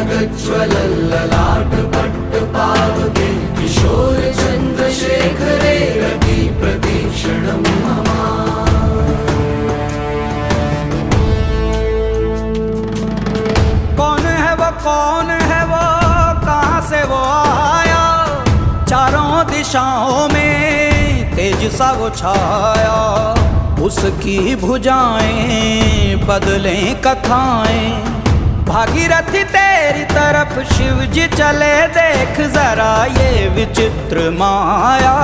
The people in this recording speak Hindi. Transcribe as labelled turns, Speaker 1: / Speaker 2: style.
Speaker 1: ललाट पट्ट पावके किशोर चन्द्रशेखरे रति प्रतीक्षणं मम।
Speaker 2: कौन है वो कहाँ से वो आया, चारों दिशाओं में तेज सा वो छाया। उसकी भुजाएं बदलें कथाएं, भागीरथी तेरी तरफ शिव जी चले, देख जरा ये विचित्र माया।